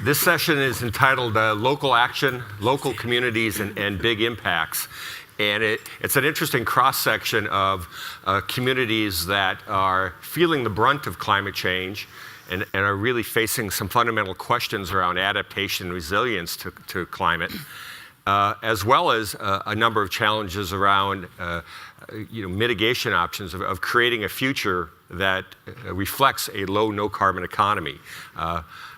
This session is entitled Local Action, Local Communities, and Big Impacts. And it's an interesting cross-section of communities that are feeling the brunt of climate change and are really facing some fundamental questions around adaptation and resilience to climate, as well as a number of challenges around mitigation options of creating a future that reflects a low, no-carbon economy.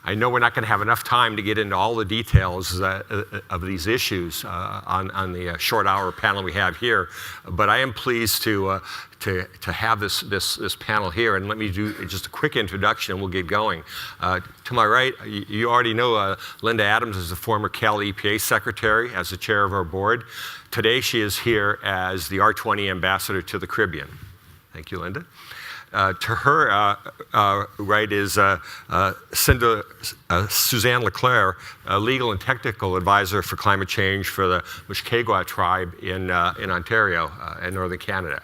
I know we're not going to have enough time to get into all the details of these issues on the short hour panel we have here, but I am pleased to have this panel here. And let me do just a quick introduction and we'll get going. To my right, you already know Linda Adams is the former Cal EPA Secretary as the chair of our board. Today she is here as the R20 ambassador to the Caribbean. Thank you, Linda. To her right is Suzanne Leclair, a legal and technical advisor for climate change for the Mushkegowuk tribe in Ontario in northern Canada.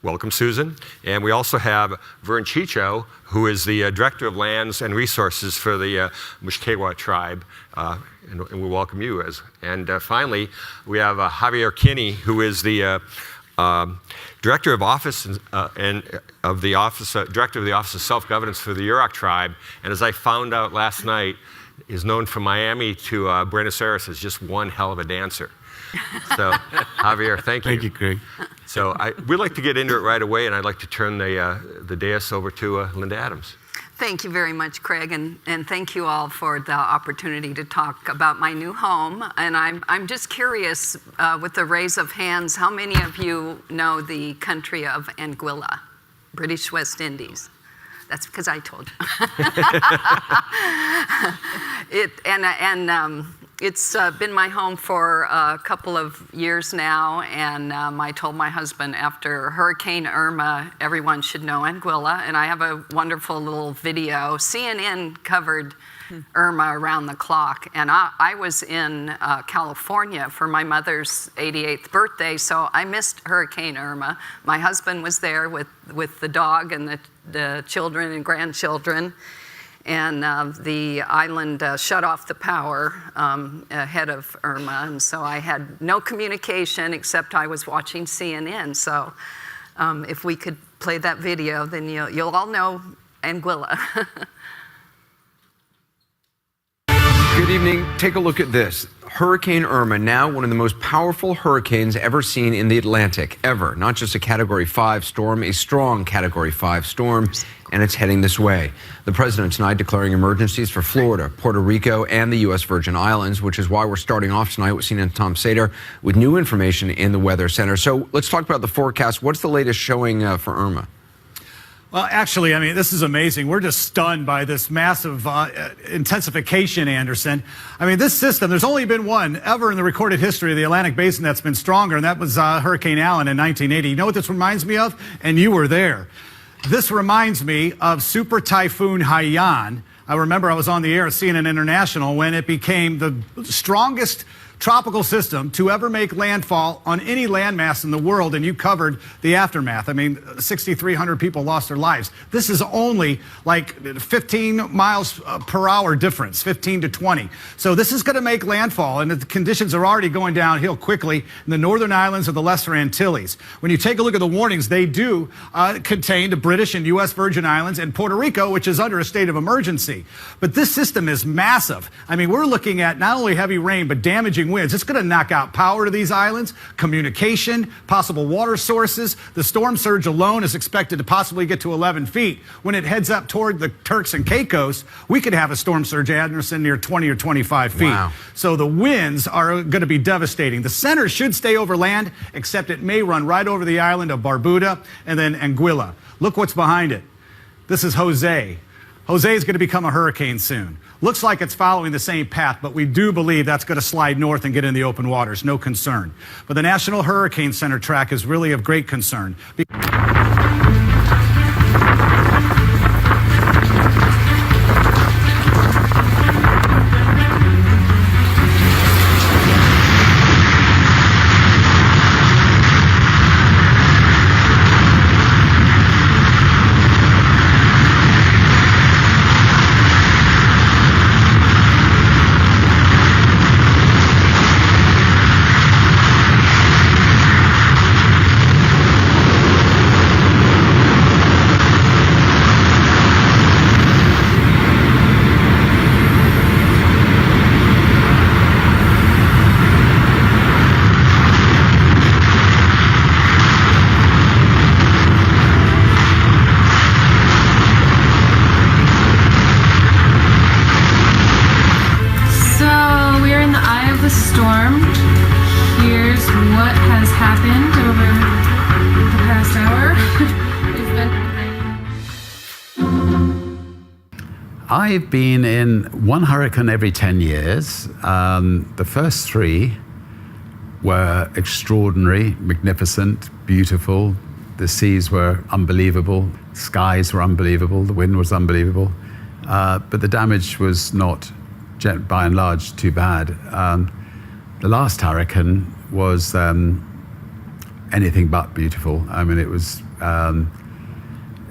Welcome, Susan. And we also have Vern Cheechoo, who is the Director of Lands and Resources for the Mushkegowuk tribe. And we welcome you. And finally, we have Javier Kinney, who is the Director of Office Director of the Office of Self-Governance for the Yurok tribe, and as I found out last night, is known from Miami to Buenos Aires as just one hell of a dancer. So, Javier, thank you. Thank you, Craig. So we'd like to get into it right away, and I'd like to turn the dais over to Linda Adams. Thank you very much, Craig, and thank you all for the opportunity to talk about my new home. And I'm just curious, with the raise of hands, how many of you know the country of Anguilla, British West Indies? That's because I told you. It's been my home for a couple of years now, and I told my husband after Hurricane Irma, everyone should know Anguilla, and I have a wonderful little video. CNN covered Irma around the clock, and I was in California for my mother's 88th birthday, so I missed Hurricane Irma. My husband was there with the dog and the children and grandchildren. And the island shut off the power ahead of Irma, and so I had no communication except I was watching CNN. So if we could play that video, then you'll all know Anguilla. Good evening. Take a look at this. Hurricane Irma, now one of the most powerful hurricanes ever seen in the Atlantic, ever. Not just a Category 5 storm, a strong Category 5 storm, and it's heading this way. The president tonight declaring emergencies for Florida, Puerto Rico, and the U.S. Virgin Islands, which is why we're starting off tonight with CNN Tom Sater with new information in the Weather Center. So let's talk about the forecast. What's the latest showing for Irma? Well, actually, I mean, this is amazing. We're just stunned by this massive intensification, Anderson. I mean, this system, there's only been one ever in the recorded history of the Atlantic Basin that's been stronger, and that was Hurricane Allen in 1980. You know what this reminds me of? And you were there. This reminds me of Super Typhoon Haiyan. I remember I was on the air at CNN International when it became the strongest tropical system to ever make landfall on any landmass in the world, and you covered the aftermath. I mean, 6,300 people lost their lives. This is only like 15 miles per hour difference, 15 to 20. So this is going to make landfall, and the conditions are already going downhill quickly in the Northern Islands of the Lesser Antilles. When you take a look at the warnings, they do contain the British and U.S. Virgin Islands and Puerto Rico, which is under a state of emergency. But this system is massive. I mean, we're looking at not only heavy rain, but damaging winds. It's going to knock out power to these islands, communication, possible water sources. The storm surge alone is expected to possibly get to 11 feet. When it heads up toward the Turks and Caicos, we could have a storm surge, Anderson, near 20 or 25 feet. Wow. So the winds are going to be devastating. The center should stay over land, except it may run right over the island of Barbuda and then Anguilla. Look what's behind it. This is Jose. Jose is going to become a hurricane soon. Looks like it's following the same path, but we do believe that's going to slide north and get in the open waters. No concern. But the National Hurricane Center track is really of great concern. lot has happened over the past hour. I've been in one hurricane every 10 years. The first 3 were extraordinary, magnificent, beautiful. The seas were unbelievable, skies were unbelievable, the wind was unbelievable. But the damage was not, by and large, too bad. The last hurricane was anything but beautiful. I mean, it was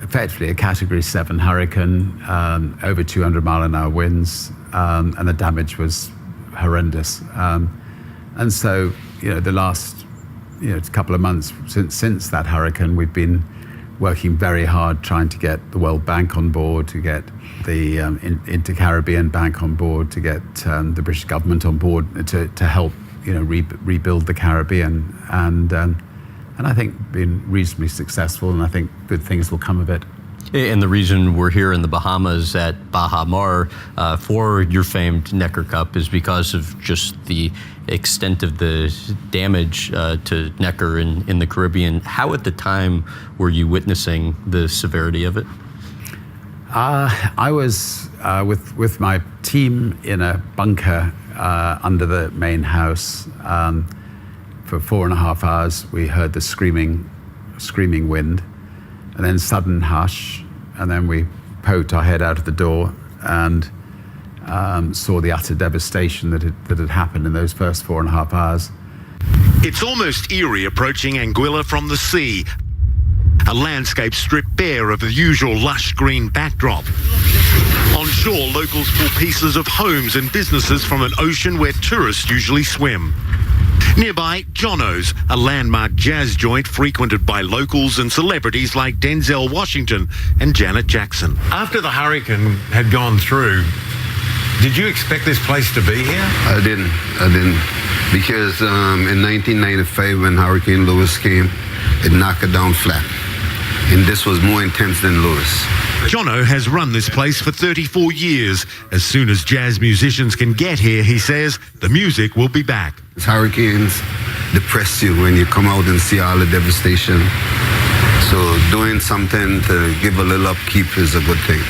effectively a Category 7 hurricane, over 200-mile-an-hour winds, and the damage was horrendous. And so, the last, couple of months since that hurricane, we've been working very hard trying to get the World Bank on board, to get the Inter-Caribbean Bank on board, to get the British government on board to help, rebuild the Caribbean. And I think been reasonably successful, and I think good things will come of it. And the reason we're here in the Bahamas at Baha Mar for your famed Necker Cup is because of just the extent of the damage to Necker in the Caribbean. How at the time were you witnessing the severity of it? I was with my team in a bunker under the main house. For 4.5 hours, we heard the screaming wind, and then sudden hush, and then we poked our head out of the door and saw the utter devastation that had happened in those first 4.5 hours. It's almost eerie approaching Anguilla from the sea, a landscape stripped bare of the usual lush green backdrop. On shore, locals pull pieces of homes and businesses from an ocean where tourists usually swim. Nearby, Jono's, a landmark jazz joint frequented by locals and celebrities like Denzel Washington and Janet Jackson. After the hurricane had gone through, did you expect this place to be here? I didn't. Because in 1995, when Hurricane Lewis came, it knocked it down flat. And this was more intense than Lewis. Jono has run this place for 34 years. As soon as jazz musicians can get here, he says, the music will be back. Hurricanes depress you when you come out and see all the devastation. So doing something to give a little upkeep is a good thing.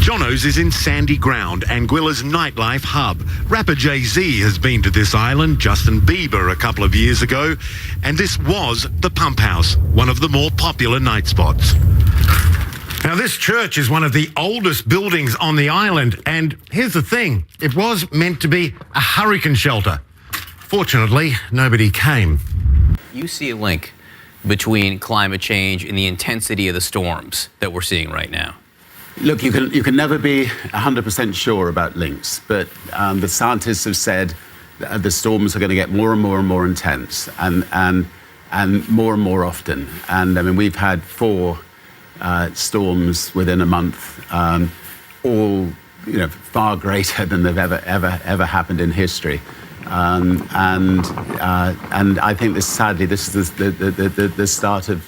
Jono's is in sandy ground, Anguilla's nightlife hub. Rapper Jay-Z has been to this island, Justin Bieber a couple of years ago, and this was the Pump House, one of the more popular night spots. Now, this church is one of the oldest buildings on the island, and here's the thing, it was meant to be a hurricane shelter. Fortunately, nobody came. You see a link between climate change and the intensity of the storms that we're seeing right now? Look, you can never be 100% sure about links, but the scientists have said that the storms are going to get more and more and more intense and more and more often. And I mean, we've had 4 storms within a month, all far greater than they've ever happened in history. And I think sadly this is the start of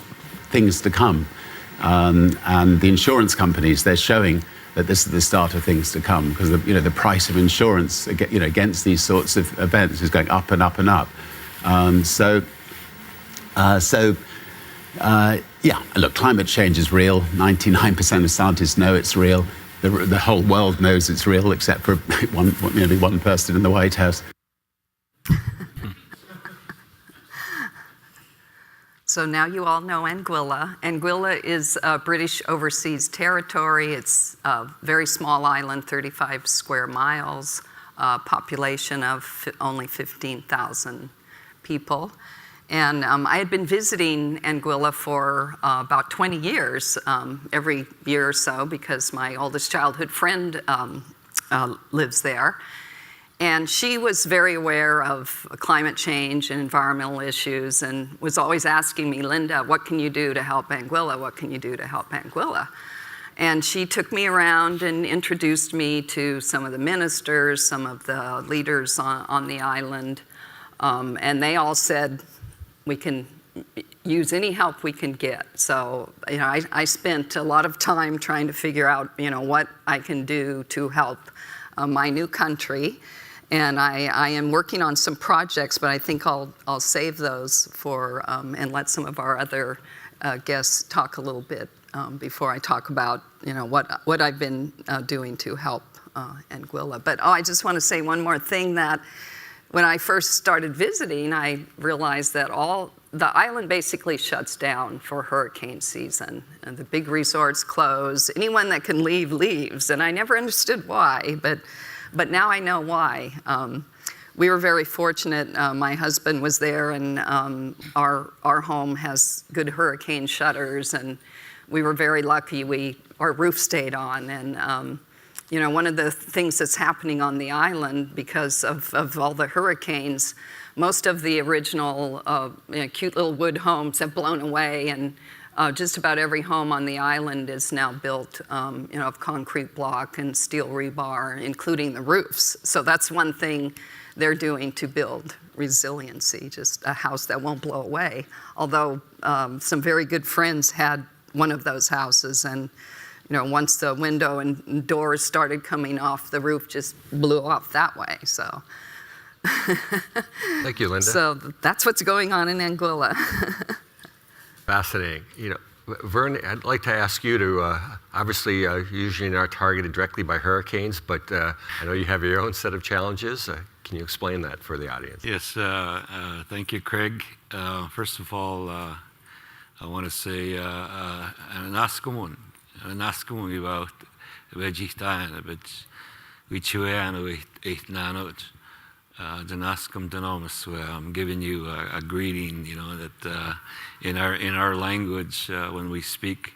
things to come. And the insurance companies, they're showing that this is the start of things to come, because the price of insurance against these sorts of events is going up and up and up. Yeah, look, climate change is real. 99% of scientists know it's real. The whole world knows it's real, except for nearly one person in the White House. So now you all know Anguilla. Anguilla is a British overseas territory. It's a very small island, 35 square miles, population of only 15,000 people. And I had been visiting Anguilla for about 20 years, every year or so, because my oldest childhood friend lives there. And she was very aware of climate change and environmental issues and was always asking me, Linda, what can you do to help Anguilla? What can you do to help Anguilla? And she took me around and introduced me to some of the ministers, some of the leaders on the island. And they all said, we can use any help we can get. So, I spent a lot of time trying to figure out, what I can do to help my new country. And I am working on some projects, but I think I'll save those for and let some of our other guests talk a little bit before I talk about what I've been doing to help Anguilla. But I just want to say one more thing, that when I first started visiting, I realized that the island basically shuts down for hurricane season, and the big resorts close. Anyone that can leave leaves, and I never understood why, but now I know why. We were very fortunate. My husband was there, and our home has good hurricane shutters, and we were very lucky. Our roof stayed on, and one of the things that's happening on the island because of all the hurricanes, most of the original cute little wood homes have blown away, and just about every home on the island is now built of concrete block and steel rebar, including the roofs. So that's one thing they're doing to build resiliency, just a house that won't blow away. Although some very good friends had one of those houses, and once the window and doors started coming off, the roof just blew off that way. So. Thank you, Linda. So that's what's going on in Anguilla. Fascinating. Vern, I'd like to ask you to, obviously, usually not targeted directly by hurricanes, but I know you have your own set of challenges. Can you explain that for the audience? Yes, thank you, Craig. First of all, I want to say, Anaskamun about Vegitana, but Vichuano, eight nanot. Danaskam Denomus, where I'm giving you a greeting, that in our language, when we speak,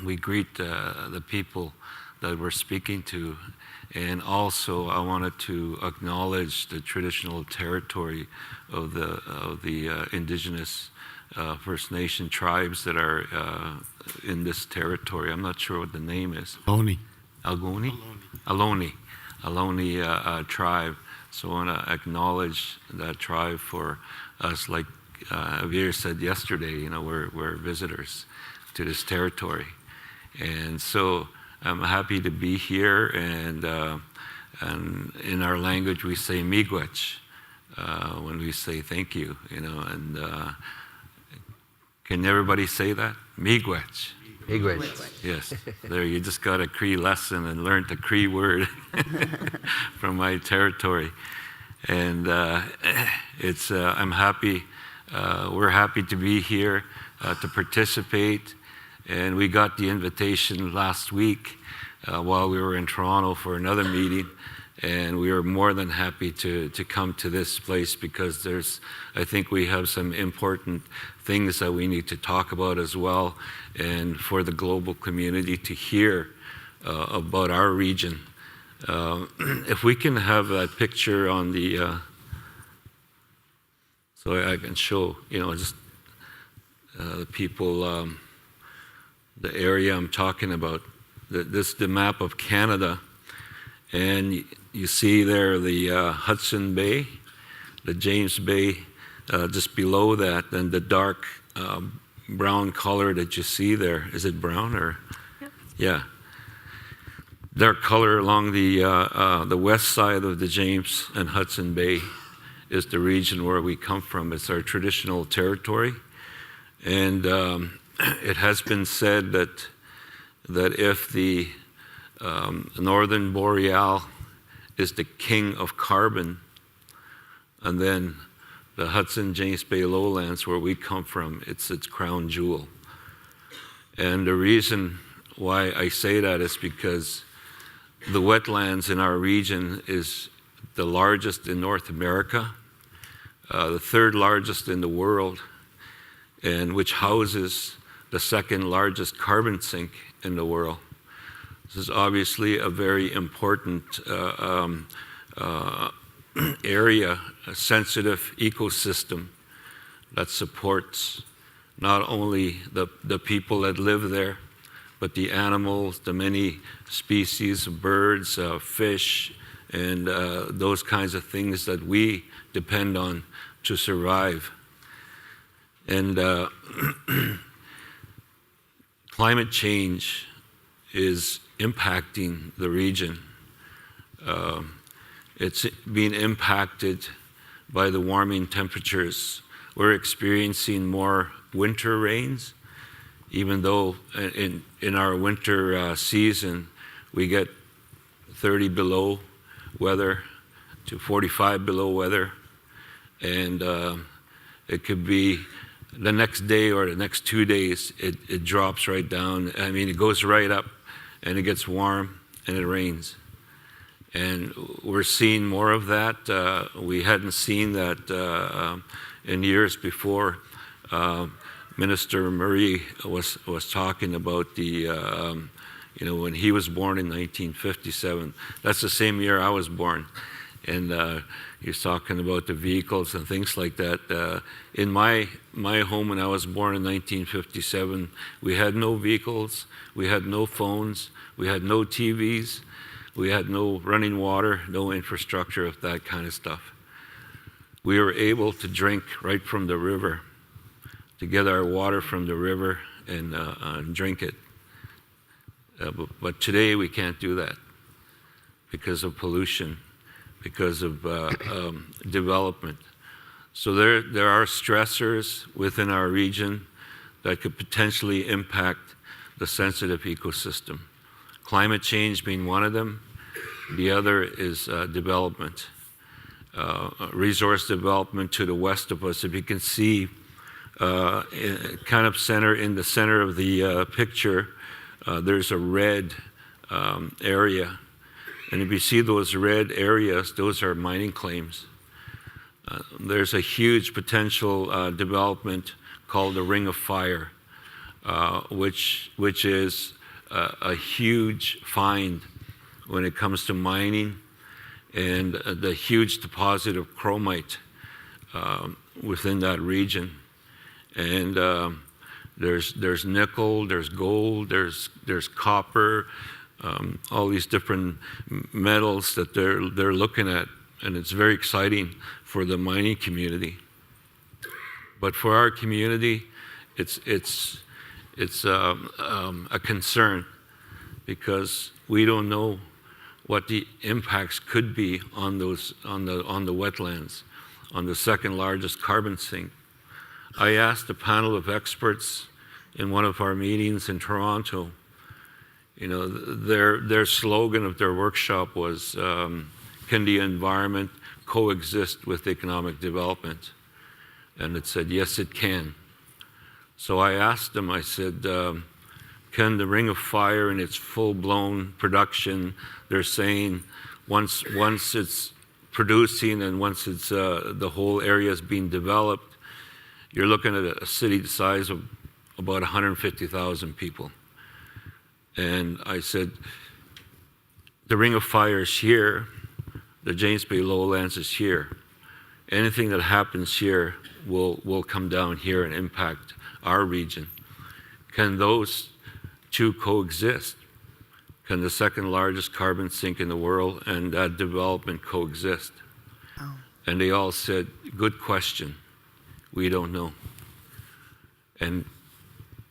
we greet the people that we're speaking to. And also, I wanted to acknowledge the traditional territory of the indigenous First Nation tribes that are in this territory. I'm not sure what the name is. Aloni tribe. So I want to acknowledge that tribe for us. Like Javier said yesterday, we're visitors to this territory. And so I'm happy to be here. And in our language, we say miigwech when we say thank you, and can everybody say that? Miigwech. Yes, there you just got a Cree lesson and learned the Cree word from my territory, and I'm happy. We're happy to be here to participate, and we got the invitation last week while we were in Toronto for another meeting, and we were more than happy to come to this place because I think we have some important things that we need to talk about as well, and for the global community to hear about our region. If we can have that picture on the, so I can show, just the people, the area I'm talking about. This is the map of Canada, and you see there the Hudson Bay, the James Bay, just below that, and the dark brown color that you see there. Is it brown or? Yep. Yeah. Dark color along the west side of the James and Hudson Bay is the region where we come from. It's our traditional territory, and it has been said that if the Northern Boreal is the king of carbon, and then the Hudson James Bay lowlands where we come from, it's its crown jewel. And the reason why I say that is because the wetlands in our region is the largest in North America, the third largest in the world, and which houses the second largest carbon sink in the world. This is obviously a very important area, a sensitive ecosystem that supports not only the people that live there, but the animals, the many species of birds, fish, and those kinds of things that we depend on to survive. And climate change is impacting the region. It's being impacted by the warming temperatures. We're experiencing more winter rains, even though in our winter season we get 30 below weather to 45 below weather, and it could be the next day or the next 2 days it drops right down. I mean, it goes right up and it gets warm and it rains. And we're seeing more of that. We hadn't seen that in years before. Minister Murray was talking about the, when he was born in 1957. That's the same year I was born. And he was talking about the vehicles and things like that. In my home when I was born in 1957, we had no vehicles, we had no phones, we had no TVs, we had no running water, no infrastructure of that kind of stuff. We were able to drink right from the river, to get our water from the river and drink it. But today we can't do that because of pollution, because of development. So there are stressors within our region that could potentially impact the sensitive ecosystem. Climate change being one of them. The other is development. Resource development to the west of us. If you can see kind of in the center of the picture, there's a red area. And if you see those red areas, those are mining claims. There's a huge potential development called the Ring of Fire, which is a huge find when it comes to mining, and the huge deposit of chromite within that region. And there's nickel, there's gold, there's copper, all these different metals that they're looking at, and it's very exciting for the mining community. But for our community, it's a concern because we don't know what the impacts could be on the wetlands, on the second largest carbon sink. I asked a panel of experts in one of our meetings in Toronto. Their slogan of their workshop was, "Can the environment coexist with economic development?" And it said, yes, it can. So I asked them, I said, can the Ring of Fire in its full-blown production, they're saying once it's producing and once it's the whole area is being developed, you're looking at a city the size of about 150,000 people. And I said, the Ring of Fire is here, the James Bay Lowlands is here. Anything that happens here will come down here and impact our region. Can those two coexist? Can the second largest carbon sink in the world and that development coexist? Oh. And they all said, good question. We don't know. And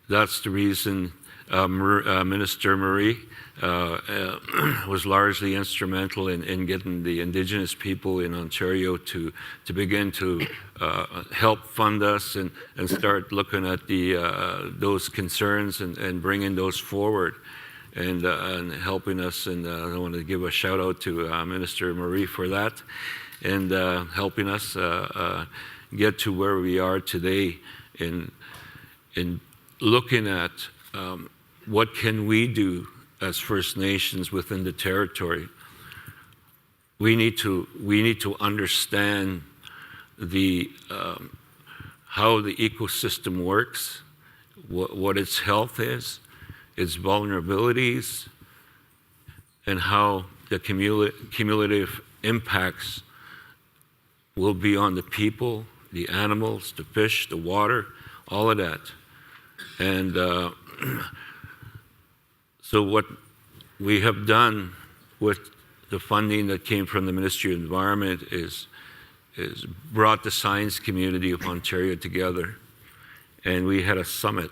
that's the reason Minister Murray was largely instrumental in getting the indigenous people in Ontario to begin to help fund us and start looking at those concerns and bringing those forward and helping us. And I want to give a shout out to Minister Murray for that and helping us get to where we are today in looking at what can we do as First Nations within the territory. We need to understand how the ecosystem works, what its health is, its vulnerabilities, and how the cumulative impacts will be on the people, the animals, the fish, the water, all of that. And so what we have done with the funding that came from the Ministry of Environment is brought the science community of Ontario together. And we had a summit,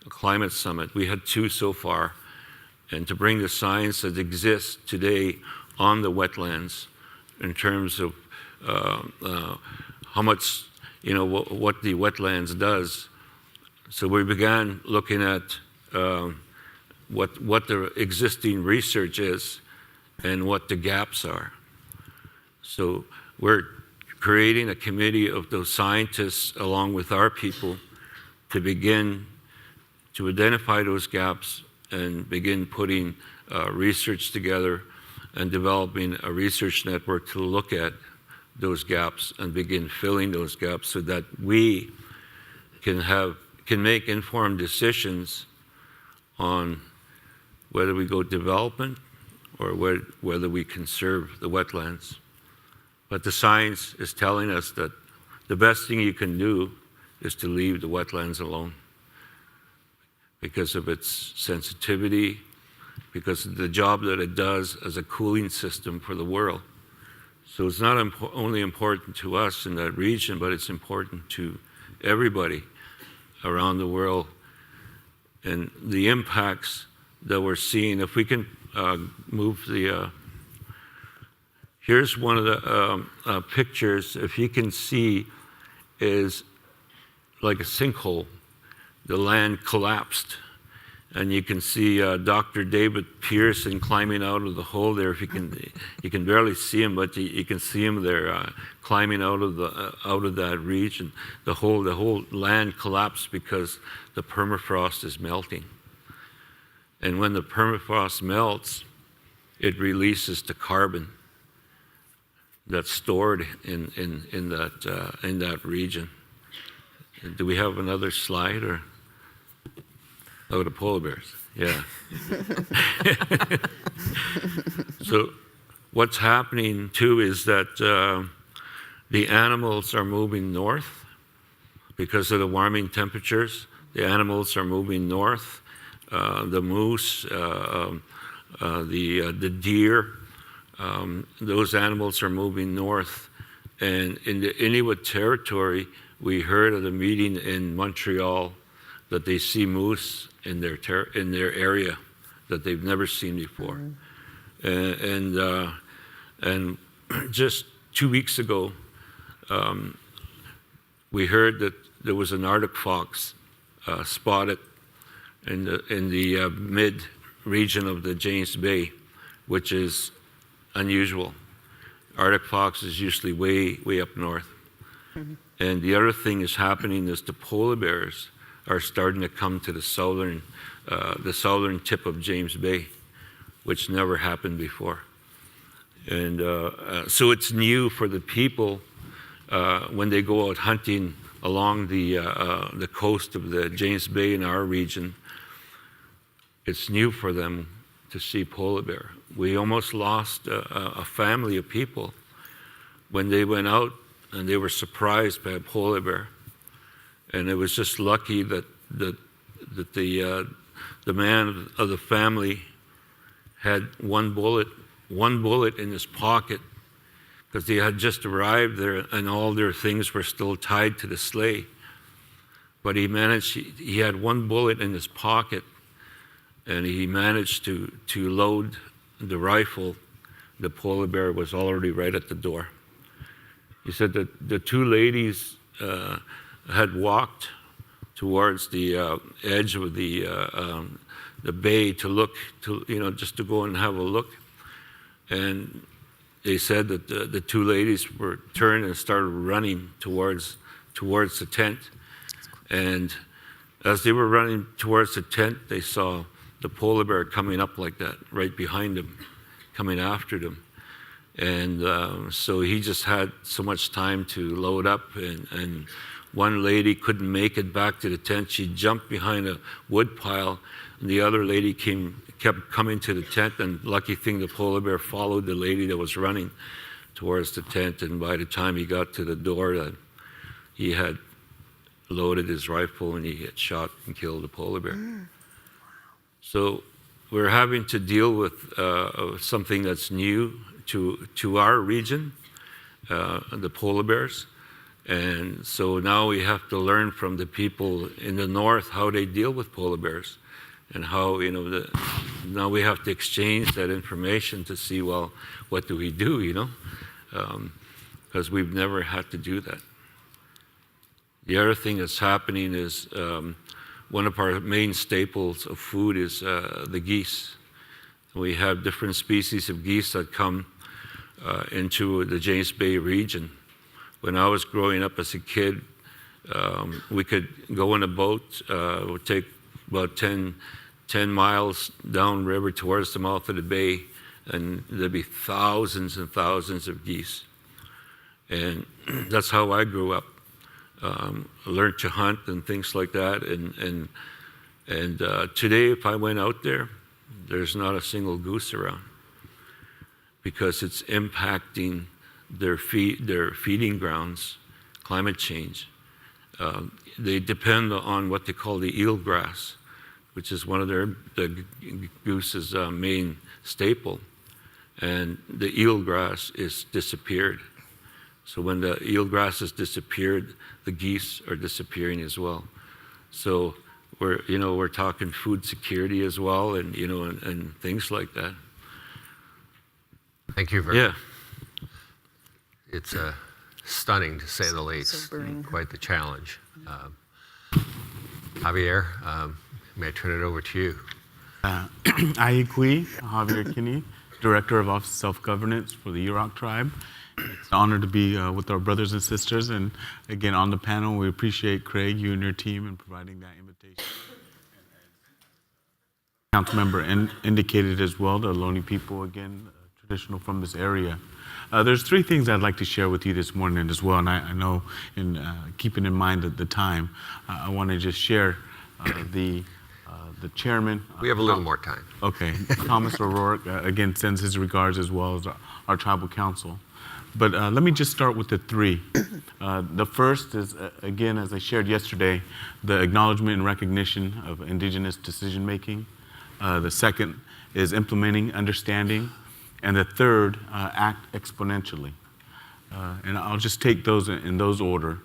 a climate summit. We had 2 so far. And to bring the science that exists today on the wetlands in terms of how much, what the wetlands does. So we began looking at what the existing research is and what the gaps are. So we're creating a committee of those scientists along with our people to begin to identify those gaps and begin putting research together and developing a research network to look at those gaps and begin filling those gaps so that we can make informed decisions on whether we go development or whether we conserve the wetlands. But the science is telling us that the best thing you can do is to leave the wetlands alone because of its sensitivity, because of the job that it does as a cooling system for the world. So it's not only important to us in that region, but it's important to everybody around the world. And the impacts that we're seeing, if we can move the, here's one of the pictures, if you can see, is like a sinkhole. The land collapsed. And you can see Dr. David Pearson climbing out of the hole there. If you can barely see him, but you can see him there climbing out of that region. The whole land collapsed because the permafrost is melting. And when the permafrost melts, it releases the carbon that's stored in that region. Do we have another slide or? Oh, the polar bears, yeah. So what's happening too is that the animals are moving north because of the warming temperatures. The animals are moving north. The moose, the deer, those animals are moving north. And in the Inuit territory, we heard at a meeting in Montreal that they see moose in their area that they've never seen before. And just 2 weeks ago, we heard that there was an Arctic fox spotted in the mid region of the James Bay, which is unusual. Arctic fox is usually way up north. And the other thing is happening is the polar bears are starting to come to the southern tip of James Bay, which never happened before. And so it's new for the people when they go out hunting along the coast of the James Bay in our region. It's new for them to see polar bear. We almost lost a family of people when they went out and they were surprised by a polar bear. And it was just lucky that the man of the family had one bullet in his pocket because they had just arrived there and all their things were still tied to the sleigh. But he had one bullet in his pocket and he managed to load the rifle. The polar bear was already right at the door. He said that the two ladies had walked towards the edge of the bay to look, just to go and have a look. And they said that the two ladies were turned and started running towards the tent. And as they were running towards the tent, they saw the polar bear coming up like that, right behind them, coming after them. And so he just had so much time to load up, and one lady couldn't make it back to the tent. She jumped behind a wood pile, and the other lady kept coming to the tent, and lucky thing, the polar bear followed the lady that was running towards the tent, and by the time he got to the door, he had loaded his rifle and he had shot and killed the polar bear. So we're having to deal with something that's new to our region, the polar bears. And so now we have to learn from the people in the north how they deal with polar bears and how, now we have to exchange that information to see, well, what do we do, because we've never had to do that. The other thing that's happening is one of our main staples of food is the geese. We have different species of geese that come into the James Bay region. When I was growing up as a kid, we could go in a boat, it would take about 10 miles downriver towards the mouth of the bay, and there'd be thousands and thousands of geese. And that's how I grew up. I learned to hunt and things like that. And today, if I went out there, there's not a single goose around because it's impacting their feeding grounds, climate change. They depend on what they call the eelgrass, which is one of the goose's main staple. And the eelgrass is disappeared. So when the eelgrass has disappeared, the geese are disappearing as well. So we're talking food security as well, and and things like that. Thank you, Vern. Yeah. It's stunning, to say the least. Sobering. Quite the challenge. Javier, may I turn it over to you? Javier Kinney, Director of Office of Self-Governance for the Yurok tribe. It's an honor to be with our brothers and sisters. And again, on the panel, we appreciate Craig, you and your team, in providing that invitation. Council member indicated as well, the Ohlone people, again, traditional from this area. There's three things I'd like to share with you this morning as well. And I know, in keeping in mind at the time, I want to just share the chairman. We have a little more time. Okay. Thomas O'Rourke, again, sends his regards as well as our tribal council. But let me just start with the three. The first is, again, as I shared yesterday, the acknowledgement and recognition of indigenous decision making. The second is implementing understanding. And the third, act exponentially. And I'll just take those in those order.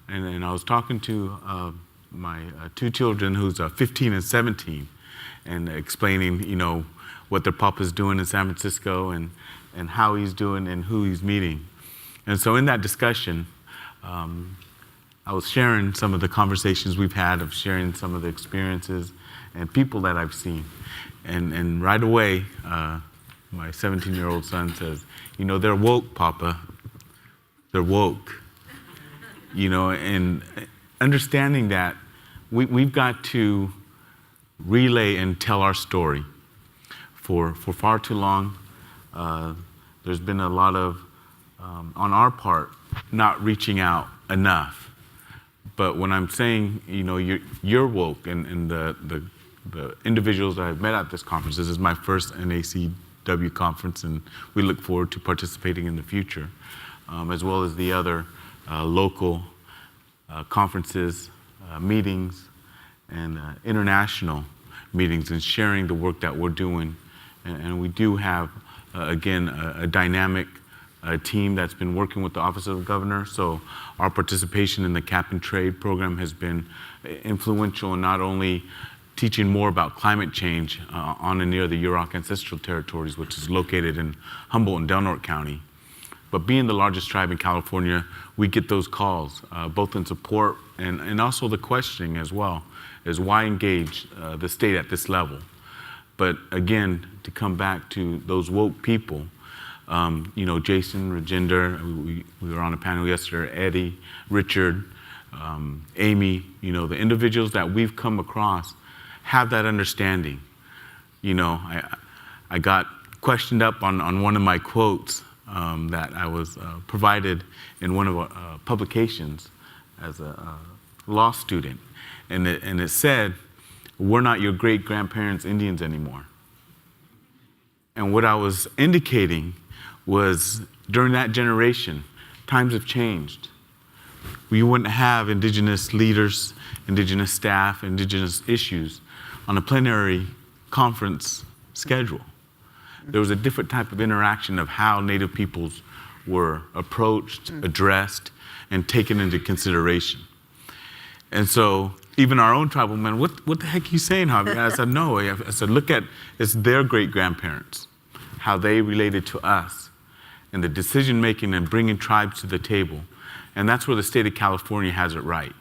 And I was talking to my two children, who's 15 and 17, and explaining, what their papa's doing in San Francisco and how he's doing and who he's meeting. And so in that discussion, I was sharing some of the conversations we've had, of sharing some of the experiences and people that I've seen. And right away, my 17-year-old son says, they're woke, Papa. They're woke. And understanding that we've got to relay and tell our story. For far too long, there's been a lot of, on our part, not reaching out enough. But when I'm saying, you're woke, and the individuals that I've met at this conference, this is my first NACW conference, and we look forward to participating in the future, as well as the other local conferences, meetings, and international meetings, and sharing the work that we're doing. And we do have, again, a dynamic team that's been working with the Office of the Governor. So our participation in the Cap and Trade program has been influential in not only teaching more about climate change on and near the Yurok ancestral territories, which is located in Humboldt and Del Norte County, but being the largest tribe in California, we get those calls, both in support and also the questioning as well, is why engage the state at this level? But again, to come back to those woke people, Jason, Rajinder, we were on a panel yesterday, Eddie, Richard, Amy, the individuals that we've come across have that understanding. I got questioned up on one of my quotes that I was provided in one of our publications as a law student. And it said, "We're not your great-grandparents' Indians anymore." And what I was indicating was, during that generation, times have changed. We wouldn't have indigenous leaders, indigenous staff, indigenous issues on a plenary conference schedule. There was a different type of interaction of how Native peoples were approached, addressed, and taken into consideration. And so even our own tribal men, what the heck are you saying, Javier? I said, no. I said, look at, it's their great-grandparents, how they related to us. in the decision making and bringing tribes to the table. And that's where the state of California has it right.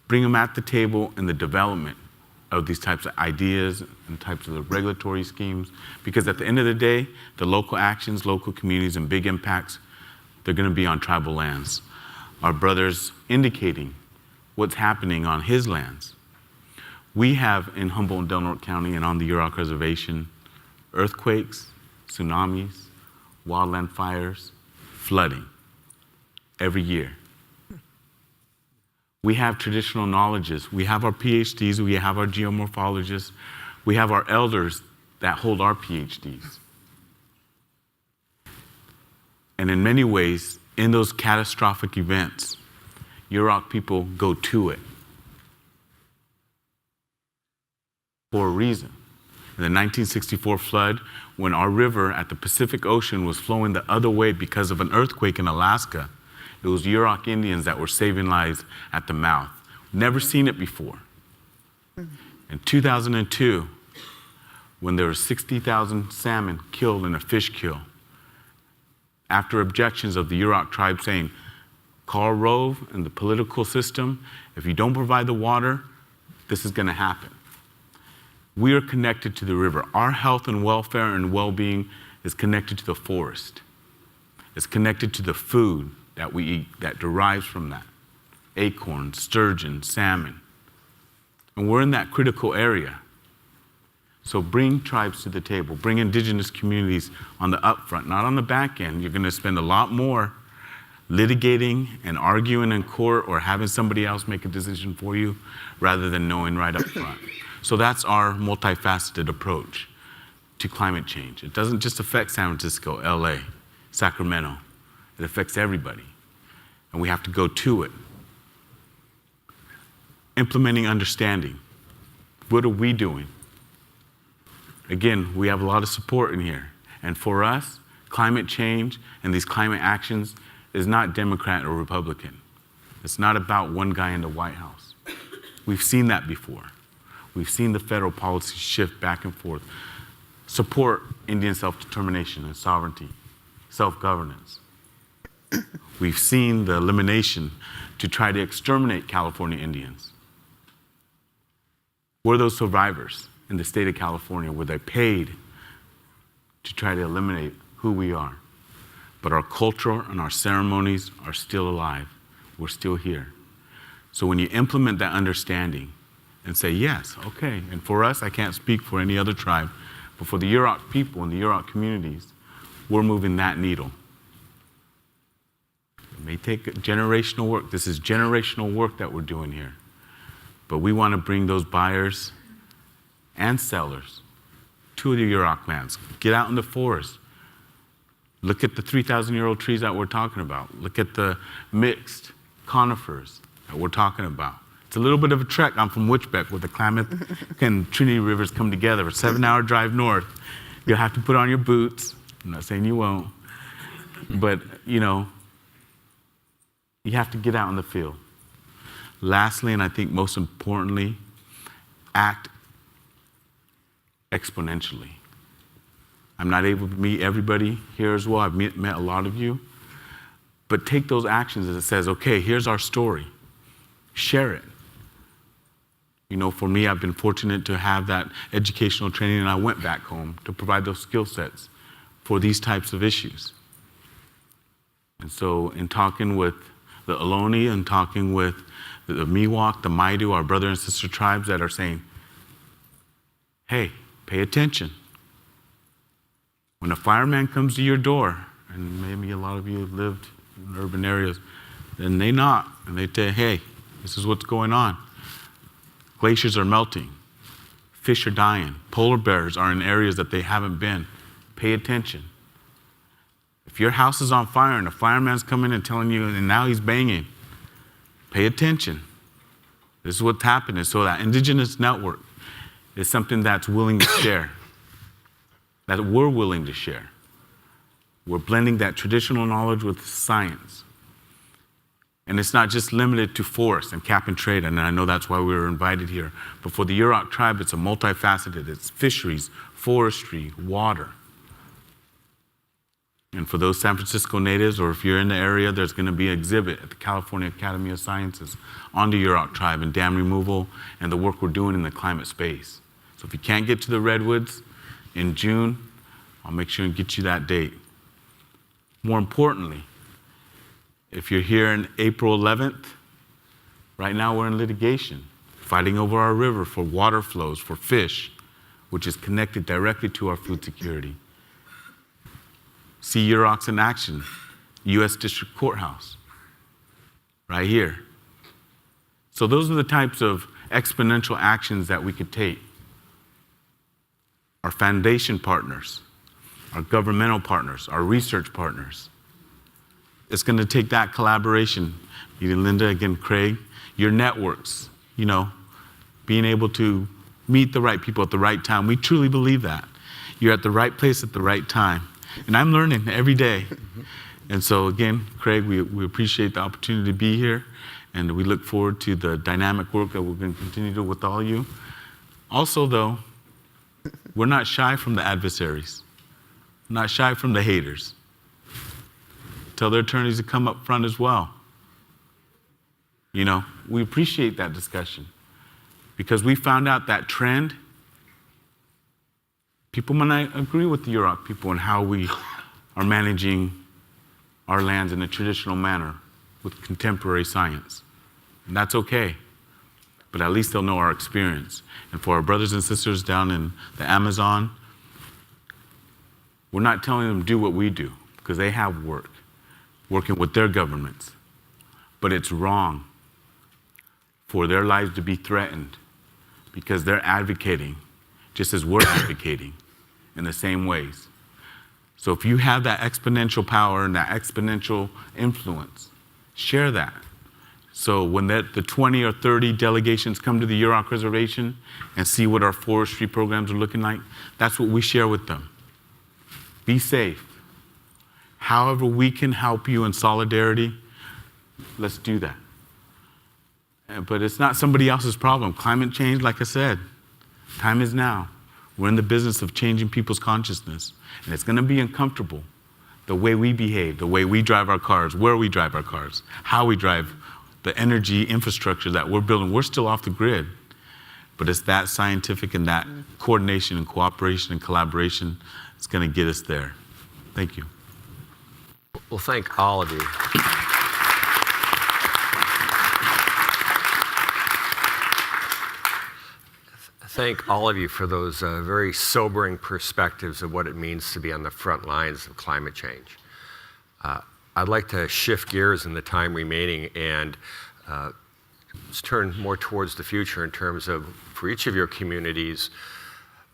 Bring them at the table in the development of these types of ideas and types of the regulatory schemes, because at the end of the day, the local actions, local communities, and big impacts, they're going to be on tribal lands. Our brother's indicating what's happening on his lands. We have in Humboldt and Del Norte County and on the Yurok Reservation earthquakes, tsunamis, wildland fires, flooding every year. We have traditional knowledges. We have our PhDs, we have our geomorphologists, we have our elders that hold our PhDs. And in many ways, in those catastrophic events, Yurok people go to it for a reason. In the 1964 flood, when our river at the Pacific Ocean was flowing the other way because of an earthquake in Alaska, it was Yurok Indians that were saving lives at the mouth. Never seen it before. In 2002, when there were 60,000 salmon killed in a fish kill, after objections of the Yurok tribe saying, Karl Rove and the political system, if you don't provide the water, this is going to happen. We are connected to the river. Our health and welfare and well-being is connected to the forest. It's connected to the food that we eat that derives from that. Acorn, sturgeon, salmon. And we're in that critical area. So bring tribes to the table. Bring indigenous communities on the upfront, not on the back end. You're going to spend a lot more litigating and arguing in court or having somebody else make a decision for you rather than knowing right up front. So that's our multifaceted approach to climate change. It doesn't just affect San Francisco, LA, Sacramento. It affects everybody. And we have to go to it. Implementing understanding. What are we doing? Again, we have a lot of support in here. And for us, climate change and these climate actions is not Democrat or Republican. It's not about one guy in the White House. We've seen that before. We've seen the federal policy shift back and forth. Support Indian self-determination and sovereignty, self-governance. We've seen the elimination to try to exterminate California Indians. We're those survivors in the state of California where they paid to try to eliminate who we are. But our culture and our ceremonies are still alive. We're still here. So when you implement that understanding and say, yes, okay, and for us, I can't speak for any other tribe, but for the Yurok people and the Yurok communities, we're moving that needle. It may take generational work. This is generational work that we're doing here. But we want to bring those buyers and sellers to the Yurok lands. Get out in the forest. Look at the 3,000-year-old trees that we're talking about. Look at the mixed conifers that we're talking about. It's a little bit of a trek. I'm from Witchbeck, where the Klamath and Trinity rivers come together. A 7-hour drive north. You'll have to put on your boots. I'm not saying you won't. But, you know, you have to get out in the field. Lastly, and I think most importantly, act exponentially. I'm not able to meet everybody here as well. I've met a lot of you. But take those actions as it says, okay, here's our story. Share it. You know, for me, I've been fortunate to have that educational training, and I went back home to provide those skill sets for these types of issues. And so in talking with the Ohlone and talking with the Miwok, the Maidu, our brother and sister tribes that are saying, hey, pay attention. When a fireman comes to your door, and maybe a lot of you have lived in urban areas, then they knock and they say, hey, this is what's going on. Glaciers are melting. Fish are dying. Polar bears are in areas that they haven't been. Pay attention. If your house is on fire and a fireman's coming and telling you, and now he's banging, pay attention. This is what's happening. So that indigenous network is something that's willing to share, that we're willing to share. We're blending that traditional knowledge with science. And it's not just limited to forest and cap and trade, and I know that's why we were invited here. But for the Yurok tribe, it's a multifaceted. It's fisheries, forestry, water. And for those San Francisco natives, or if you're in the area, there's going to be an exhibit at the California Academy of Sciences on the Yurok tribe and dam removal and the work we're doing in the climate space. So if you can't get to the Redwoods in June, I'll make sure and get you that date. More importantly, if you're here on April 11th, right now we're in litigation, fighting over our river for water flows, for fish, which is connected directly to our food security. See Yuroks in action, U.S. District Courthouse, right here. So those are the types of exponential actions that we could take. Our foundation partners, our governmental partners, our research partners. It's going to take that collaboration. Linda, again, Craig, your networks, being able to meet the right people at the right time. We truly believe that. You're at the right place at the right time. And I'm learning every day. And so again, Craig, we appreciate the opportunity to be here, and we look forward to the dynamic work that we're going to continue to do with all of you. Also, though, we're not shy from the adversaries. We're not shy from the haters. Tell their attorneys to come up front as well. We appreciate that discussion because we found out that trend. People might not agree with the Yurok people and how we are managing our lands in a traditional manner with contemporary science. And that's okay, but at least they'll know our experience. And for our brothers and sisters down in the Amazon, we're not telling them to do what we do because they have working with their governments. But it's wrong for their lives to be threatened because they're advocating just as we're advocating in the same ways. So if you have that exponential power and that exponential influence, share that. So when the 20 or 30 delegations come to the Yurok Reservation and see what our forestry programs are looking like, that's what we share with them. Be safe. However we can help you in solidarity, let's do that. But it's not somebody else's problem. Climate change, like I said, time is now. We're in the business of changing people's consciousness, and it's going to be uncomfortable. The way we behave, the way we drive our cars, where we drive our cars, how we drive, the energy infrastructure that we're building. We're still off the grid, but it's that scientific and that coordination and cooperation and collaboration that's going to get us there. Thank you. Well, thank all of you. Thank all of you for those very sobering perspectives of what it means to be on the front lines of climate change. I'd like to shift gears in the time remaining and let's turn more towards the future in terms of, for each of your communities,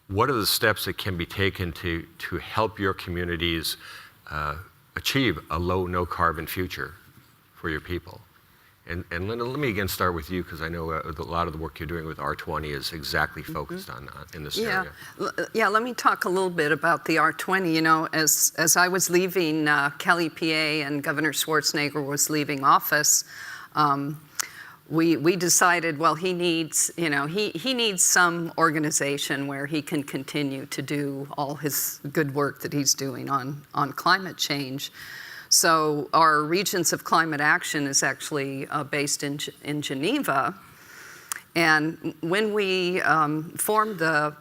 what are the steps that can be taken to help your communities achieve a low, no carbon future for your people? And Linda, let me again start with you because I know a lot of the work you're doing with R20 is exactly focused on in this area. Yeah, let me talk a little bit about the R20. As I was leaving Kelly, PA, and Governor Schwarzenegger was leaving office, we decided, well, he needs some organization where he can continue to do all his good work that he's doing on climate change. So our Regions of Climate Action is actually based in Geneva. And when we formed the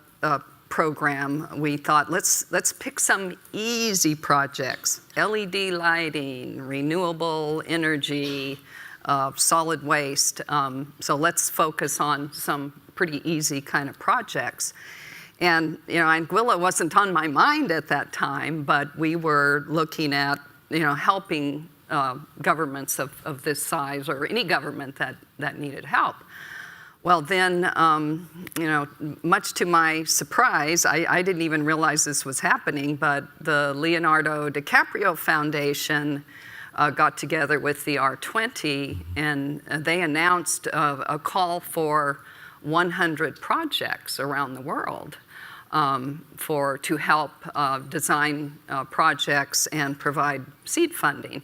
program, we thought, let's pick some easy projects: LED lighting, renewable energy, solid waste. So let's focus on some pretty easy kind of projects. And Anguilla wasn't on my mind at that time, but we were looking at helping governments of this size, or any government that needed help. Well, then, much to my surprise, I didn't even realize this was happening, but the Leonardo DiCaprio Foundation got together with the R20, and they announced a call for 100 projects around the world to help design projects and provide seed funding.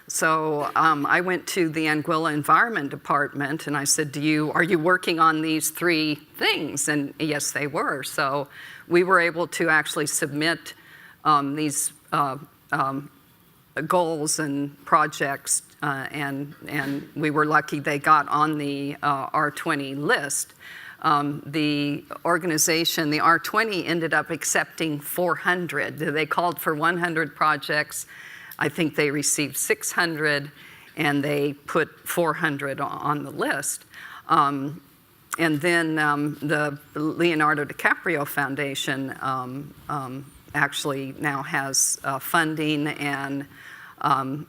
So I went to the Anguilla Environment Department and I said, are you working on these 3 things? And yes, they were. So we were able to actually submit these goals and projects, and we were lucky they got on the R20 list. The organization, the R20, ended up accepting 400. They called for 100 projects. I think they received 600, and they put 400 on the list. And then the Leonardo DiCaprio Foundation actually now has funding, and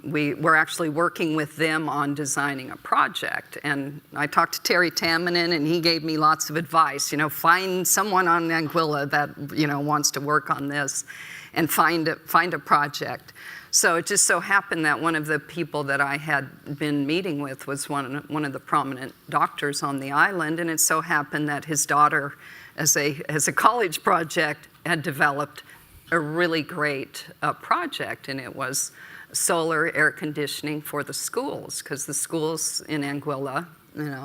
we're actually working with them on designing a project. And I talked to Terry Tamminen, and he gave me lots of advice. Find someone on Anguilla that wants to work on this, and find a project. So it just so happened that one of the people that I had been meeting with was one of the prominent doctors on the island, and it so happened that his daughter, as a college project, had developed a really great project, and it was solar air conditioning for the schools, because the schools in Anguilla,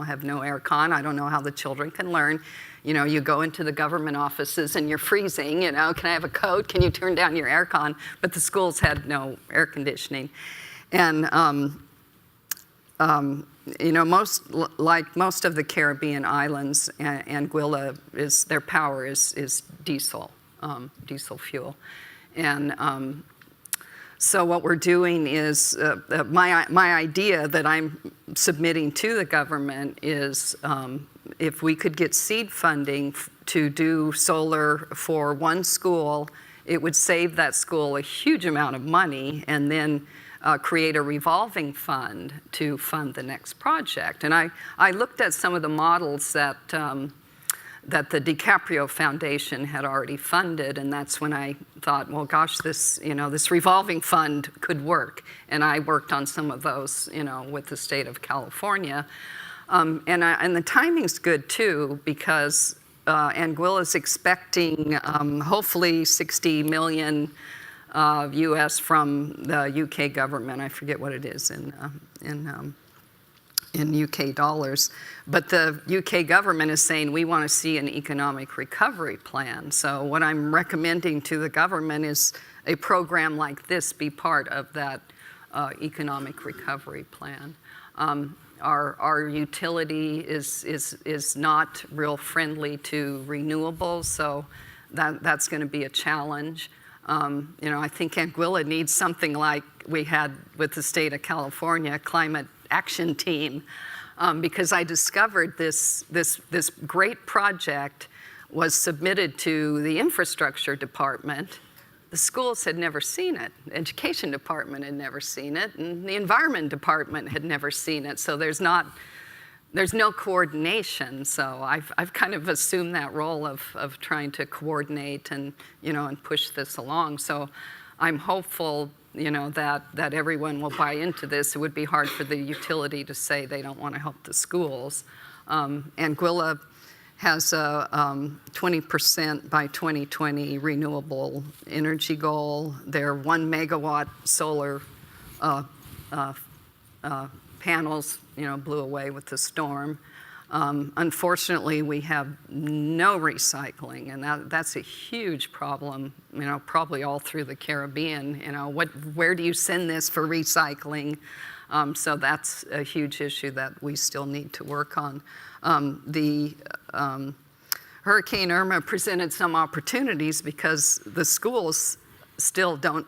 have no air con. I don't know how the children can learn. You go into the government offices and you're freezing, can I have a coat? Can you turn down your air con? But the schools had no air conditioning. And, like most of the Caribbean islands, Anguilla their power is diesel, diesel fuel. And so what we're doing is, my idea that I'm submitting to the government is if we could get seed funding to do solar for one school, it would save that school a huge amount of money, and then create a revolving fund to fund the next project. And I looked at some of the models that the DiCaprio Foundation had already funded, and that's when I thought, well, gosh, this revolving fund could work. And I worked on some of those, with the state of California. And the timing's good too, because Anguilla's expecting hopefully 60 million US from the UK government. I forget what it is in UK dollars, but the UK government is saying we want to see an economic recovery plan. So what I'm recommending to the government is a program like this be part of that economic recovery plan. Our utility is not real friendly to renewables, so that's going to be a challenge. I think Anguilla needs something like we had with the state of California, climate action team, because I discovered this great project was submitted to the infrastructure department. The schools had never seen it. The education department had never seen it, and the environment department had never seen it. So there's no coordination. So I've kind of assumed that role of trying to coordinate and and push this along. So I'm hopeful that everyone will buy into this. It would be hard for the utility to say they don't want to help the schools. Anguilla has a 20% by 2020 renewable energy goal. Their 1 megawatt solar panels, blew away with the storm. Unfortunately, we have no recycling, and that's a huge problem, probably all through the Caribbean. Where do you send this for recycling? So that's a huge issue that we still need to work on. Hurricane Irma presented some opportunities because the schools still don't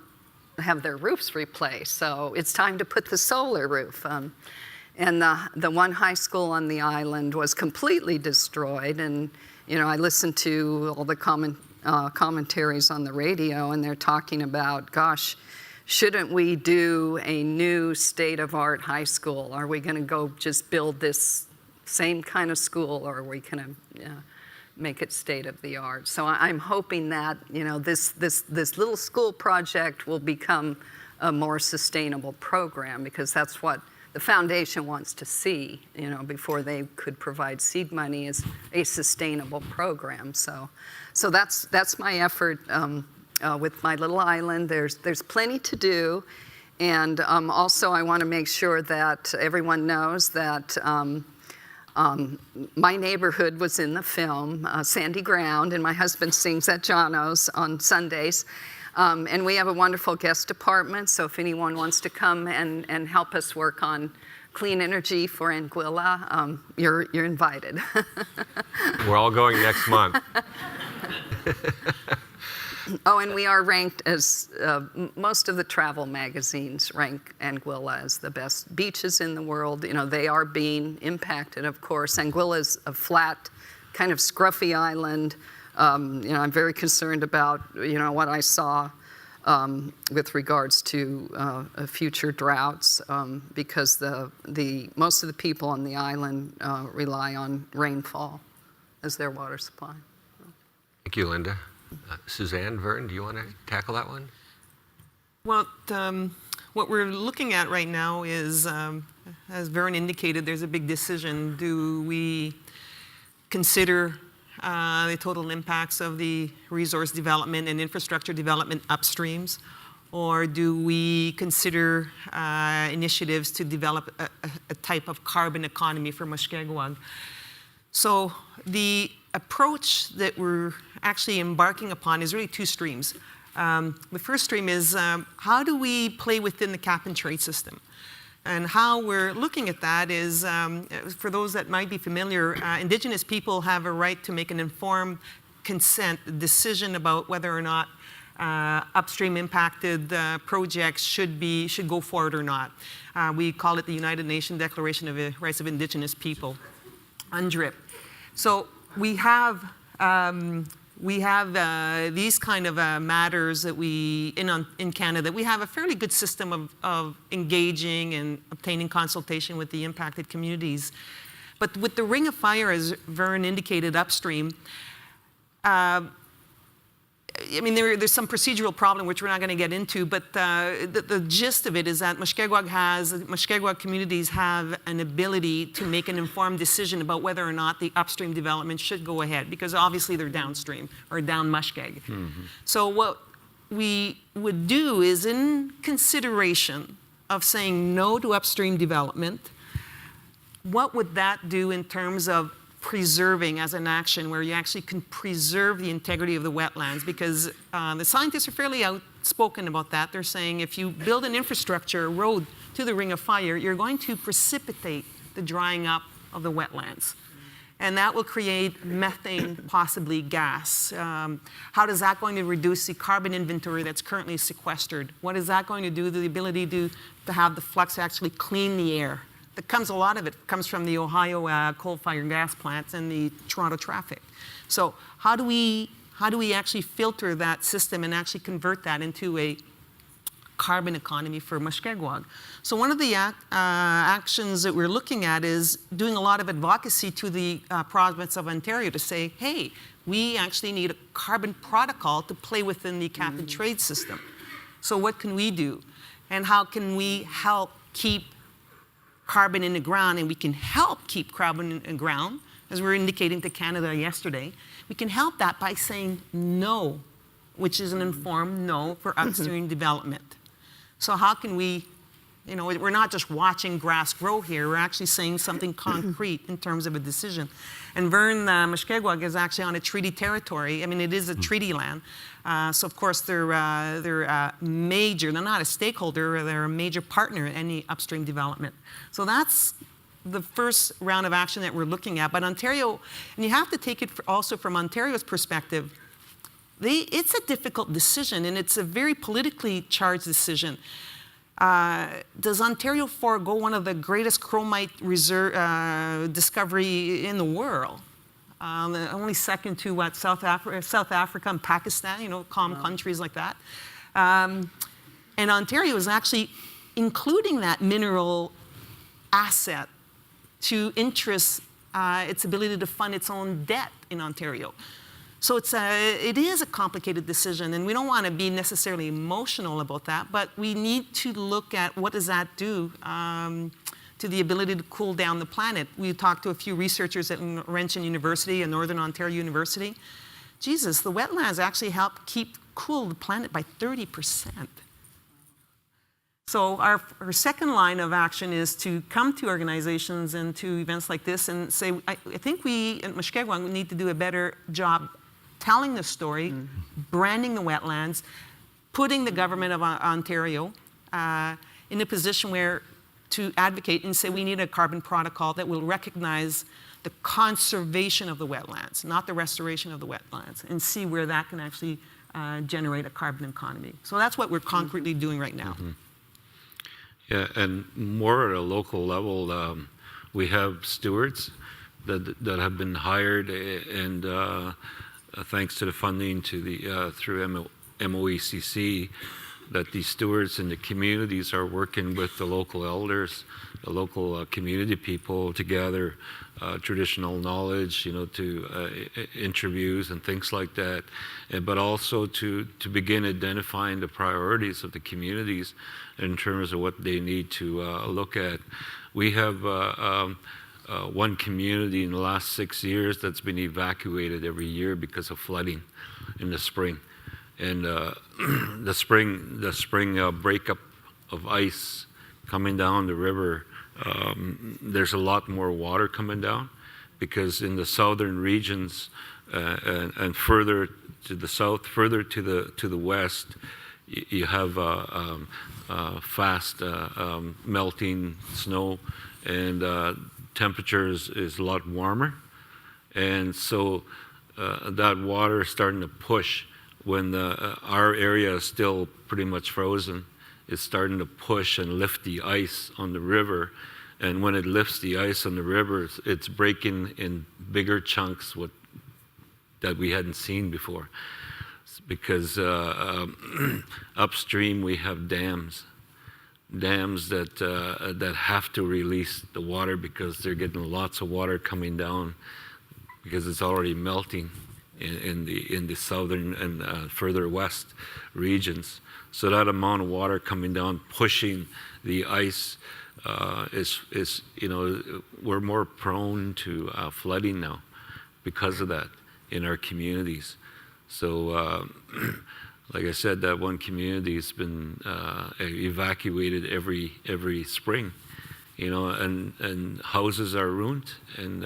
have their roofs replaced, so it's time to put the solar roof. And the one high school on the island was completely destroyed. And I listened to all the commentaries on the radio, and they're talking about, gosh, shouldn't we do a new state-of-art high school? Are we going to go just build this same kind of school, or are we going to make it state-of-the-art? So I'm hoping that this little school project will become a more sustainable program, because that's what the foundation wants to see, before they could provide seed money, is a sustainable program. So that's my effort with my little island. There's plenty to do, and also I want to make sure that everyone knows that my neighborhood was in the film, Sandy Ground, and my husband sings at Jono's on Sundays. And we have a wonderful guest department, so if anyone wants to come and help us work on clean energy for Anguilla, you're invited. We're all going next month. Oh, and we are ranked as, most of the travel magazines rank Anguilla as the best beaches in the world. You know, they are being impacted, of course. Anguilla is a flat, kind of scruffy island. You know, I'm very concerned about, you know, what I saw with regards to future droughts, because most of the people on the island rely on rainfall as their water supply. Thank you, Linda. Suzanne, Vern, do you want to tackle that one? Well, what we're looking at right now is, as Vern indicated, there's a big decision. Do we consider the total impacts of the resource development and infrastructure development upstreams, or do we consider initiatives to develop a type of carbon economy for Mushkegowuk? So the approach that we're actually embarking upon is really two streams. The first stream is how do we play within the cap and trade system? And how we're looking at that is, for those that might be familiar, indigenous people have a right to make an informed consent decision about whether or not upstream impacted projects should go forward or not. We call it the United Nations Declaration of the Rights of Indigenous People, UNDRIP. So we have these kind of matters that in Canada, we have a fairly good system of engaging and obtaining consultation with the impacted communities. But with the Ring of Fire, as Vern indicated upstream, I mean, there's some procedural problem which we're not going to get into, but the gist of it is that Mushkegowuk communities have an ability to make an informed decision about whether or not the upstream development should go ahead, because obviously they're downstream or down Mushkeg. Mm-hmm. So what we would do is, in consideration of saying no to upstream development, what would that do in terms of preserving as an action where you actually can preserve the integrity of the wetlands? Because the scientists are fairly outspoken about that. They're saying if you build an infrastructure, a road to the Ring of Fire, you're going to precipitate the drying up of the wetlands. And that will create methane, possibly gas. How is that going to reduce the carbon inventory that's currently sequestered? What is that going to do to the ability to have the flux actually clean the air? A lot of it comes from the Ohio coal-fired gas plants and the Toronto traffic. So how do we actually filter that system and actually convert that into a carbon economy for Mushkegowuk? So one of the actions that we're looking at is doing a lot of advocacy to the province of Ontario to say, hey, we actually need a carbon protocol to play within the cap and trade system. So what can we do? And how can we help keep carbon in the ground? And we can help keep carbon in the ground, as we were indicating to Canada yesterday. We can help that by saying no, which is an informed no for upstream development. So how can we, you know, we're not just watching grass grow here, we're actually saying something concrete in terms of a decision. And Vern, Mushkegowuk is actually on a treaty territory. I mean, it is a treaty land. So of course they're major, they're not a stakeholder, they're a major partner in any upstream development. So that's the first round of action that we're looking at. But Ontario, and you have to take it also from Ontario's perspective, it's a difficult decision, and it's a very politically charged decision. Does Ontario forego one of the greatest chromite discovery in the world? Only second to what, South Africa and Pakistan, you know, calm countries like that. And Ontario is actually including that mineral asset to interest its ability to fund its own debt in Ontario. So it is a complicated decision, and we don't want to be necessarily emotional about that, but we need to look at what does that do to the ability to cool down the planet. We talked to a few researchers at Laurentian University and Northern Ontario University. Jesus, the wetlands actually help cool the planet by 30%. So our second line of action is to come to organizations and to events like this and say, I think we at Mushkegowuk need to do a better job telling the story, branding the wetlands, putting the government of Ontario in a position where to advocate and say we need a carbon protocol that will recognize the conservation of the wetlands, not the restoration of the wetlands, and see where that can actually generate a carbon economy. So that's what we're concretely doing right now. Yeah, and more at a local level, we have stewards that have been hired, and thanks to the funding to the through MOECC, that these stewards in the communities are working with the local elders, the local community people to gather traditional knowledge, to interviews and things like that, but also to begin identifying the priorities of the communities in terms of what they need to look at. We have one community in the last 6 years that's been evacuated every year because of flooding in the spring. And the spring breakup of ice coming down the river, there's a lot more water coming down because in the southern regions and further to the south, further to the west, you have fast melting snow, and temperatures is a lot warmer, and so that water is starting to push. When our area is still pretty much frozen, it's starting to push and lift the ice on the river. And when it lifts the ice on the river, it's breaking in bigger chunks that we hadn't seen before. Because upstream we have dams that have to release the water because they're getting lots of water coming down because it's already melting in the southern and further west regions. So that amount of water coming down, pushing the ice, is we're more prone to flooding now because of that in our communities. So, like I said, that one community has been evacuated every spring, and houses are ruined, and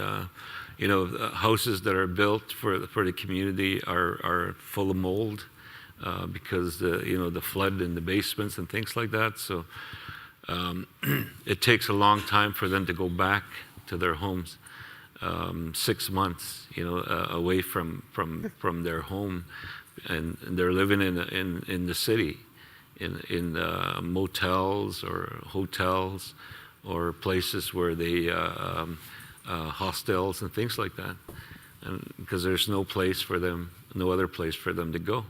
houses that are built for the community are full of mold because the flood in the basements and things like that. So it takes a long time for them to go back to their homes. 6 months, away from their home, and they're living in the city, in motels or hotels or places where they hostels and things like that, and because there's no other place for them to go.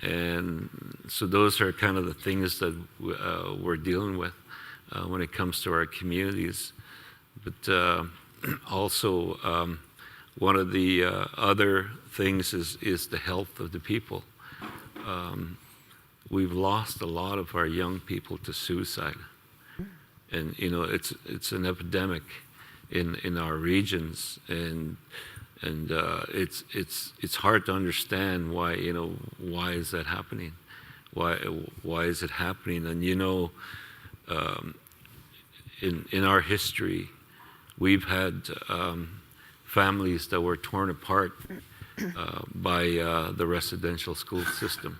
And so those are kind of the things that we're dealing with when it comes to our communities. But also, one of the other things is the health of the people. We've lost a lot of our young people to suicide, and it's an epidemic in our regions, and it's hard to understand why is that happening, why is it happening, and in our history we've had families that were torn apart by the residential school system.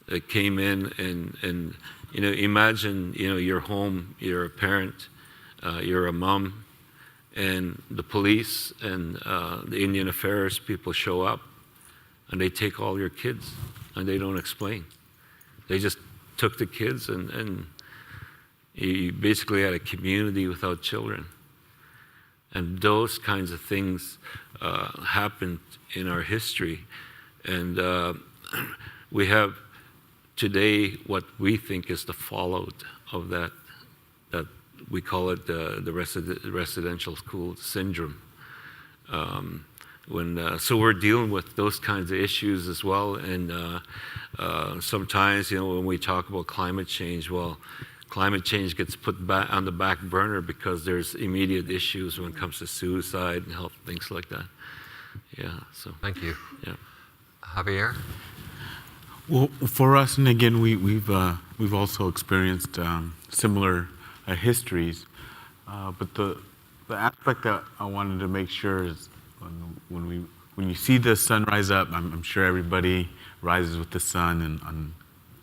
It came in and imagine you're home, you're a parent, you're a mom, and the police and the Indian Affairs people show up and they take all your kids and they don't explain. They just took the kids and you basically had a community without children. And those kinds of things happened in our history. And we have today what we think is the fallout of that we call it the residential school syndrome. So we're dealing with those kinds of issues as well. And sometimes, when we talk about climate change, climate change gets put back on the back burner because there's immediate issues when it comes to suicide and health, things like that. Yeah. So. Thank you. Yeah. Javier? Well, for us, and again, we've also experienced similar histories, but the aspect that I wanted to make sure is when you see the sun rise up, I'm sure everybody rises with the sun and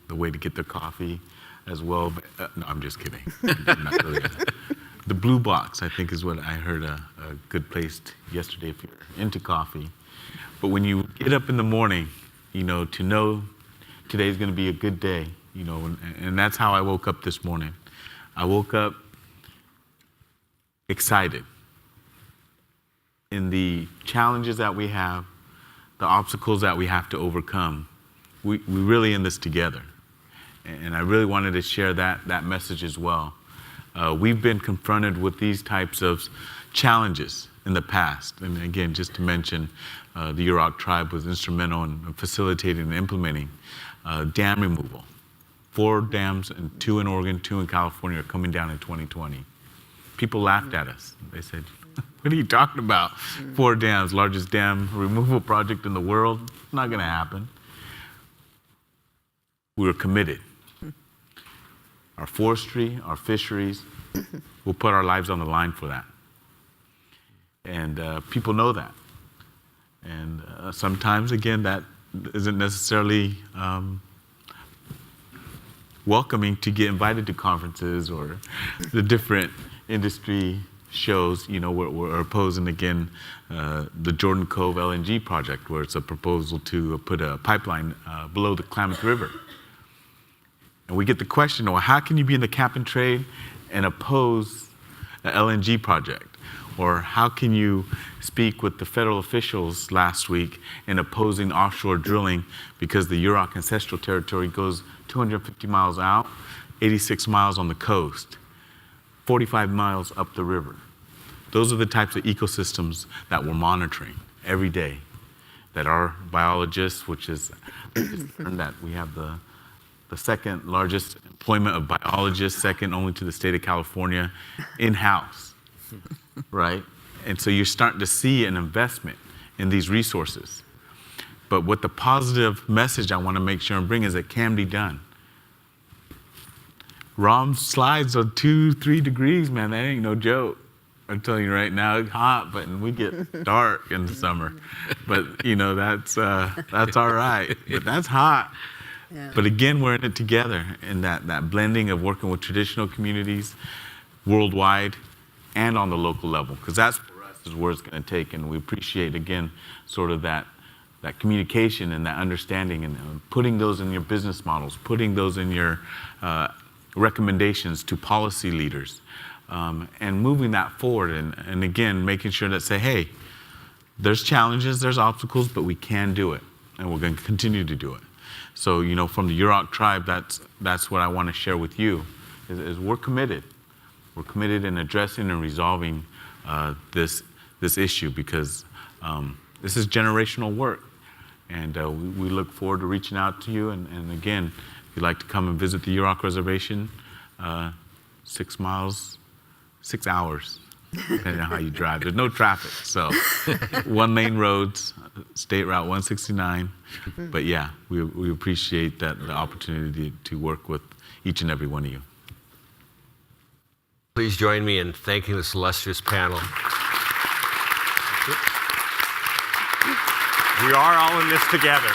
the way to get their coffee as well. But, no, I'm just kidding. Not really. The Blue Box, I think, is what I heard a good place yesterday if you're into coffee. But when you get up in the morning, to know today's going to be a good day, and that's how I woke up this morning. I woke up excited in the challenges that we have, the obstacles that we have to overcome. We really in this together. And I really wanted to share that message as well. We've been confronted with these types of challenges in the past. And again, just to mention, the Yurok tribe was instrumental in facilitating and implementing dam removal. 4 dams, and 2 in Oregon, 2 in California, are coming down in 2020. People laughed at us. They said, what are you talking about? 4 dams, largest dam removal project in the world. It's not going to happen. We were committed. Our forestry, our fisheries, we'll put our lives on the line for that. And people know that. And sometimes, again, that isn't necessarily welcoming to get invited to conferences or the different industry shows. We're opposing, again, the Jordan Cove LNG project, where it's a proposal to put a pipeline below the Klamath River. And we get the question, well, how can you be in the cap and trade and oppose an LNG project? Or how can you speak with the federal officials last week in opposing offshore drilling because the Yurok ancestral territory goes 250 miles out, 86 miles on the coast, 45 miles up the river. Those are the types of ecosystems that we're monitoring every day, that our biologists, which is that we have the second largest employment of biologists, second only to the state of California, in-house, right? And so you're starting to see an investment in these resources. But what the positive message I want to make sure and bring is it can be done. ROM slides are 2-3 degrees, man. That ain't no joke. I'm telling you right now, it's hot, but we get dark in the summer. But that's all right. But that's hot. Yeah. But again, we're in it together in that blending of working with traditional communities worldwide and on the local level, because that's for us is where it's going to take. And we appreciate, again, sort of that communication and that understanding and putting those in your business models, putting those in your recommendations to policy leaders, and moving that forward. And again, making sure that say, hey, there's challenges, there's obstacles, but we can do it. And we're going to continue to do it. So, from the Yurok tribe, that's what I want to share with you, is we're committed. We're committed in addressing and resolving this issue, because this is generational work. And we look forward to reaching out to you. And again, if you'd like to come and visit the Yurok Reservation, 6 miles, 6 hours, depending on how you drive. There's no traffic, so 1-lane roads, State Route 169. But yeah, we appreciate the opportunity to work with each and every one of you. Please join me in thanking this illustrious panel. We are all in this together.